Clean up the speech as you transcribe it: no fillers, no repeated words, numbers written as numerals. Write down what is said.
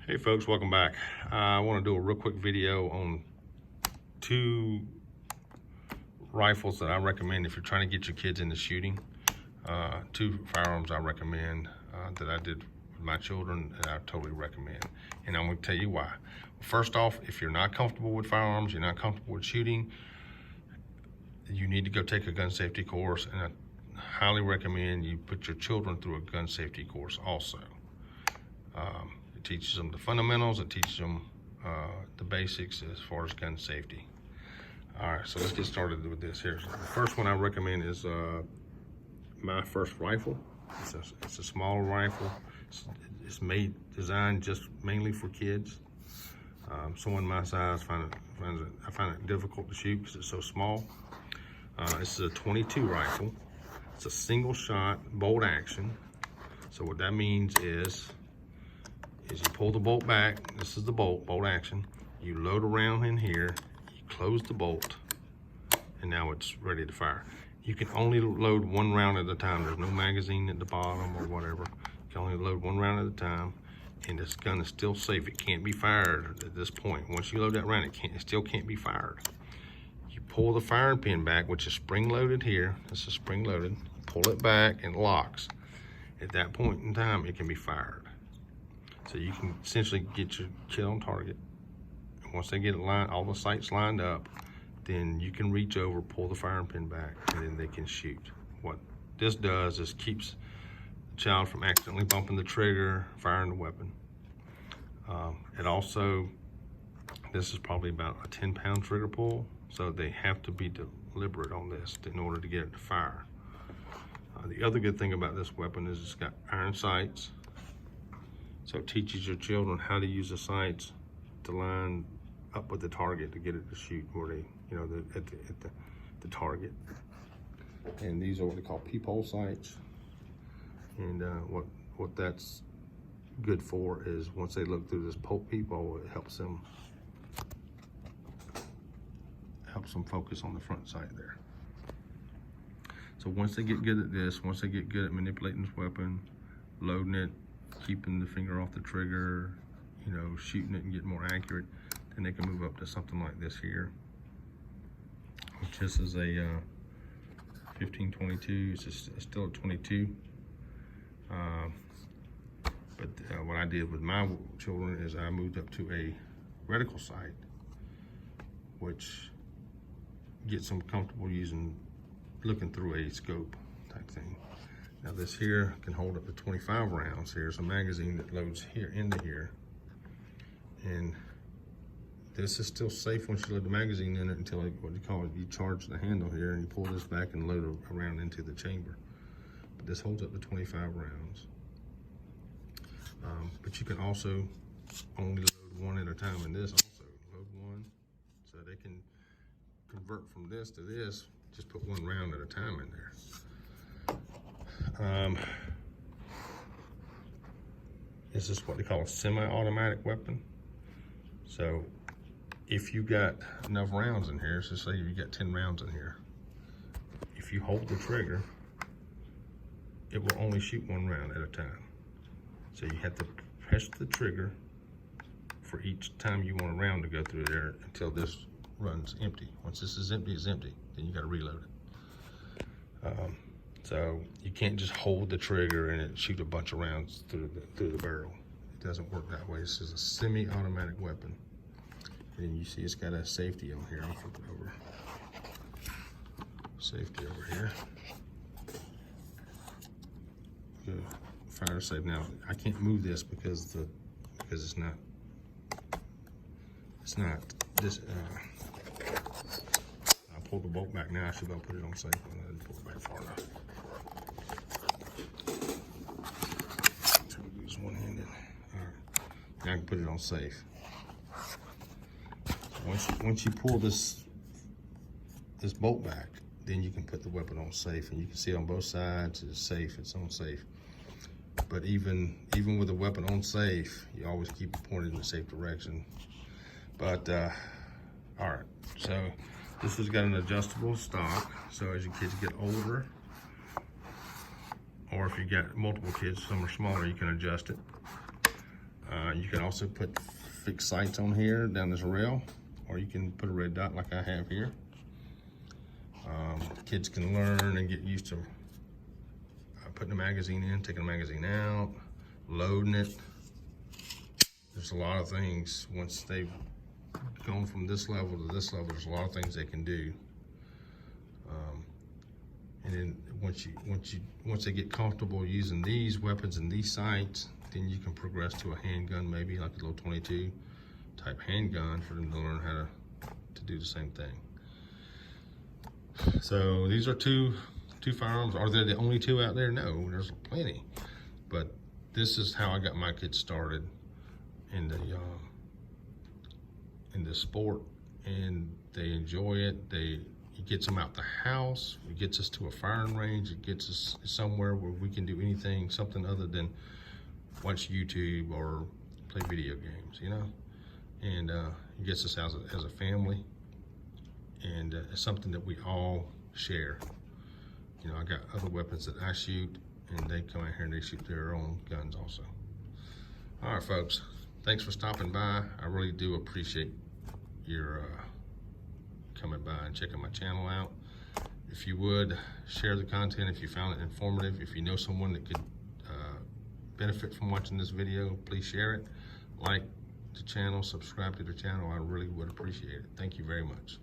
Hey folks, welcome back. I want to do a real quick video on two rifles that I recommend if you're trying to get your kids into shooting. Two firearms I recommend that I did with my children that I totally recommend. And I'm going to tell you why. First off, if you're not comfortable with firearms, you're not comfortable with shooting, you need to go take a gun safety course, and I highly recommend you put your children through a gun safety course also. It teaches them the fundamentals, it teaches them the basics as far as gun safety. All right, so let's get started with this here. The first one I recommend is my first rifle. It's a smaller rifle. It's designed just mainly for kids. Someone my size I find it difficult to shoot because it's so small. This is a 22 rifle. It's a single shot bolt action. So what that means is you pull the bolt back. This is the bolt action. You load around in here, you close the bolt, and now it's ready to fire. You can only load one round at a time. There's no magazine at the bottom or whatever. You can only load one round at a time, and this gun is still safe. It can't be fired at this point. Once you load that round, it still can't be fired. You pull the firing pin back, which is spring loaded here. This is spring loaded. Pull it back and it locks. At that point in time, it can be fired. So you can essentially get your kid on target. And once they get it lined, all the sights lined up, then you can reach over, pull the firing pin back, and then they can shoot. What this does is keeps the child from accidentally bumping the trigger, firing the weapon. It also, this is probably about a 10-pound trigger pull, so they have to be deliberate on this in order to get it to fire. The other good thing about this weapon is it's got iron sights. So it teaches your children how to use the sights to line up with the target to get it to shoot where they, at the target. And these are what they call peephole sights. And what that's good for is once they look through this peephole, it helps them focus on the front sight there. So once they get good at this, once they get good at manipulating this weapon, loading it, keeping the finger off the trigger, shooting it and get more accurate, then they can move up to something like this here, which this is a 15-22. It's still a 22. But what I did with my children is I moved up to a reticle sight, which gets them comfortable looking through a scope type thing. Now this here can hold up to 25 rounds. Here's a magazine that loads here into here. And this is still safe once you load the magazine in it until you charge the handle here and you pull this back and load a round into the chamber. But this holds up to 25 rounds. But you can also only load one at a time in this also. Load one, so they can convert from this to this, just put one round at a time in there. This is what they call a semi-automatic weapon. So if you got enough rounds in here, so say you got 10 rounds in here, if you hold the trigger, it will only shoot one round at a time. So you have to press the trigger for each time you want a round to go through there until this runs empty. Once this is empty, it's empty. Then you got to reload it. So you can't just hold the trigger and it shoot a bunch of rounds through the barrel. It doesn't work that way. This is a semi-automatic weapon. And you see it's got a safety on here. I'll flip it over. Safety over here. Good. Fire safe. Now I can't move this because it's not this. I pulled the bolt back now. I should be able to put it on safe. I didn't pull it back far enough. One-handed. All right, now I can put it on safe. Once you pull this bolt back, then you can put the weapon on safe, and you can see on both sides it's safe. It's on safe. But even with the weapon on safe, you always keep it pointed in the safe direction. But all right, so this has got an adjustable stock. So as your kids get older, or if you got multiple kids, some are smaller, you can adjust it. You can also put fixed sights on here down this rail, or you can put a red dot like I have here. Kids can learn and get used to putting the magazine in, taking the magazine out, loading it. There's a lot of things once they've gone from this level to this level. There's a lot of things they can do. And then once they get comfortable using these weapons and these sights, then you can progress to a handgun, maybe like a little 22 type handgun, for them to learn how to do the same thing. So these are two firearms. Are they the only two out there? No, there's plenty. But this is how I got my kids started in the sport, and they enjoy it. It gets them out the house. It gets us to a firing range. It gets us somewhere where we can do anything, something other than watch YouTube or play video games, you know? And it gets us out as a family, and it's something that we all share. You know, I got other weapons that I shoot, and they come out here and they shoot their own guns also. All right, folks, thanks for stopping by. I really do appreciate your coming by and checking my channel out. If you would, share the content if you found it informative. If you know someone that could benefit from watching this video, please share it. Like the channel, subscribe to the channel. I really would appreciate it. Thank you very much.